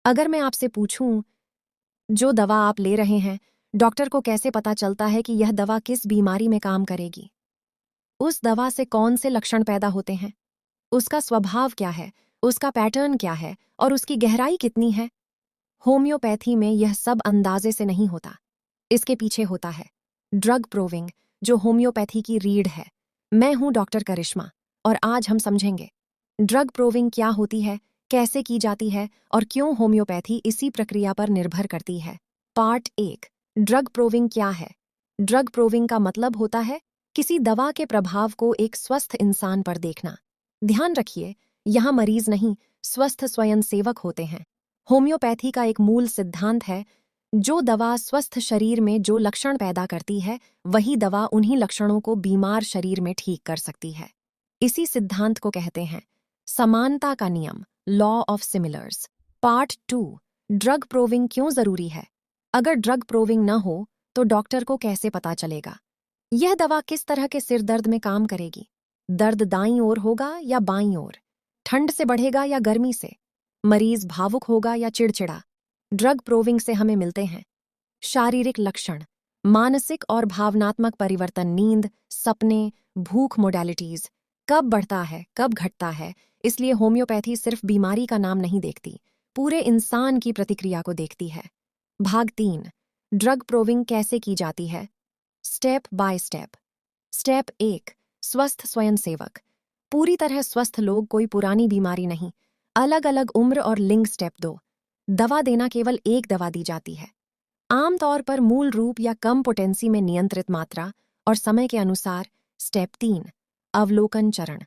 अगर मैं आपसे पूछूं, जो दवा आप ले रहे हैं, डॉक्टर को कैसे पता चलता है कि यह दवा किस बीमारी में काम करेगी? उस दवा से कौन से लक्षण पैदा होते हैं? उसका स्वभाव क्या है? उसका पैटर्न क्या है? और उसकी गहराई कितनी है? होम्योपैथी में यह सब अंदाजे से नहीं होता। इसके पीछे होता है ड्रग प्रूविंग, जो होम्योपैथी की रीढ़ है। मैं हूं डॉक्टर करिश्मा, और आज हम समझेंगे ड्रग प्रूविंग क्या होती है, कैसे की जाती है, और क्यों होम्योपैथी इसी प्रक्रिया पर निर्भर करती है। पार्ट 1। ड्रग प्रूविंग क्या है? ड्रग प्रूविंग का मतलब होता है किसी दवा के प्रभाव को एक स्वस्थ इंसान पर देखना। ध्यान रखिए, यहाँ मरीज नहीं, स्वस्थ स्वयंसेवक होते हैं। होम्योपैथी का एक मूल सिद्धांत है, जो दवा स्वस्थ शरीर में जो लक्षण पैदा करती है, वही दवा उन्हीं लक्षणों को बीमार शरीर में ठीक कर सकती है। इसी सिद्धांत को कहते हैं समानता का नियम, law of similars. Part 2। Drug proving क्यों जरूरी है? अगर ड्रग प्रूविंग न हो तो डॉक्टर को कैसे पता चलेगा यह दवा किस तरह के सिर दर्द में काम करेगी? दर्द दाईं ओर होगा या बाईं ओर? ठंड से बढ़ेगा या गर्मी से? मरीज भावुक होगा या चिड़चिड़ा? ड्रग प्रूविंग से हमें मिलते हैं शारीरिक लक्षण, मानसिक और भावनात्मक परिवर्तन, नींद, सपने, भूख, मोडालिटीज, कब बढ़ता है, कब घटता है। इसलिए होम्योपैथी सिर्फ बीमारी का नाम नहीं देखती, पूरे इंसान की प्रतिक्रिया को देखती है। भाग 3। ड्रग प्रूविंग कैसे की जाती है? Step by step. स्टेप 1। स्वस्थ स्वयंसेवक। पूरी तरह स्वस्थ लोग, कोई पुरानी बीमारी नहीं, अलग अलग उम्र और लिंग। स्टेप 2। दवा देना, केवल एक दवा दी जाती है, आमतौर पर मूल रूप या कम पोटेंसी में नियंत्रित मात्रा और समय के अनुसार। स्टेप 3। अवलोकन चरण।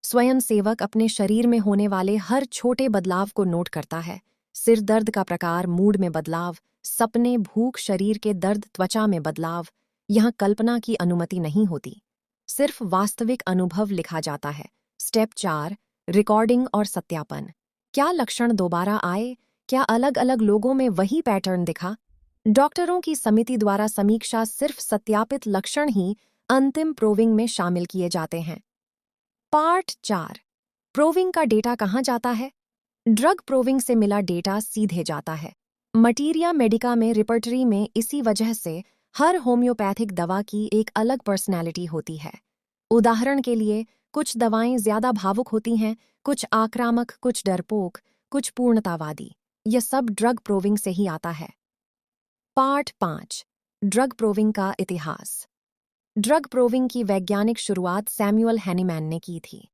स्वयंसेवक अपने शरीर में होने वाले हर छोटे बदलाव को नोट करता है। सिर दर्द का प्रकार, मूड में बदलाव, सपने, भूख, शरीर के दर्द, त्वचा में बदलाव। यहाँ कल्पना की अनुमति नहीं होती, सिर्फ वास्तविक अनुभव लिखा जाता है। स्टेप 4। रिकॉर्डिंग और सत्यापन। क्या लक्षण दोबारा आए? क्या अलग अलग लोगों में वही पैटर्न दिखा? डॉक्टरों की समिति द्वारा समीक्षा। सिर्फ सत्यापित लक्षण ही अंतिम प्रूविंग में शामिल किए जाते हैं। पार्ट 4। प्रूविंग का डेटा कहाँ जाता है? ड्रग प्रूविंग से मिला डेटा सीधे जाता है मटीरिया मेडिका में, रिपर्टरी में। इसी वजह से हर होम्योपैथिक दवा की एक अलग पर्सनैलिटी होती है। उदाहरण के लिए, कुछ दवाएं ज्यादा भावुक होती हैं, कुछ आक्रामक, कुछ डरपोक, कुछ पूर्णतावादी। यह सब ड्रग प्रूविंग से ही आता है। पार्ट 5। ड्रग प्रूविंग का इतिहास। ड्रग प्रूविंग की वैज्ञानिक शुरुआत सैमुअल हैनीमैन ने की थी।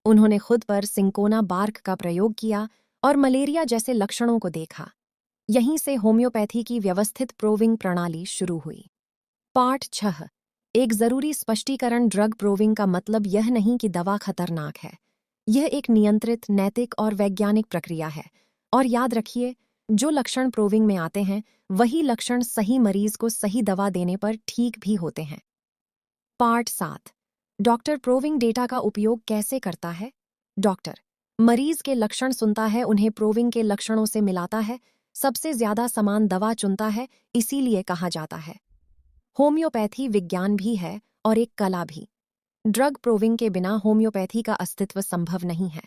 उन्होंने खुद पर सिंकोना बार्क का प्रयोग किया और मलेरिया जैसे लक्षणों को देखा। यहीं से होम्योपैथी की व्यवस्थित प्रूविंग प्रणाली शुरू हुई। पार्ट 6। एक जरूरी स्पष्टीकरण। ड्रग प्रूविंग का मतलब यह नहीं कि दवा खतरनाक है। यह एक नियंत्रित, नैतिक और वैज्ञानिक प्रक्रिया है। और याद रखिए, जो लक्षण प्रूविंग में आते हैं, वही लक्षण सही मरीज को सही दवा देने पर ठीक भी होते हैं। पार्ट 7। डॉक्टर प्रूविंग डेटा का उपयोग कैसे करता है? डॉक्टर मरीज के लक्षण सुनता है, उन्हें प्रूविंग के लक्षणों से मिलाता है, सबसे ज्यादा समान दवा चुनता है। इसीलिए कहा जाता है होम्योपैथी विज्ञान भी है और एक कला भी। ड्रग प्रूविंग के बिना होम्योपैथी का अस्तित्व संभव नहीं है।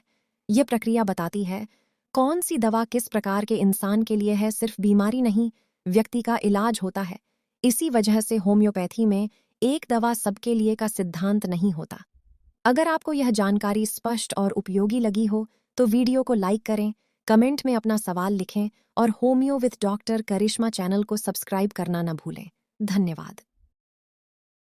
यह प्रक्रिया बताती है कौन सी दवा किस प्रकार के इंसान के लिए है। सिर्फ बीमारी नहीं, व्यक्ति का इलाज होता है। इसी वजह से होम्योपैथी में एक दवा सबके लिए का सिद्धांत नहीं होता। अगर आपको यह जानकारी स्पष्ट और उपयोगी लगी हो तो वीडियो को लाइक करें, कमेंट में अपना सवाल लिखें और homeo with doctor Karishma channel को सब्सक्राइब करना न भूलें। धन्यवाद।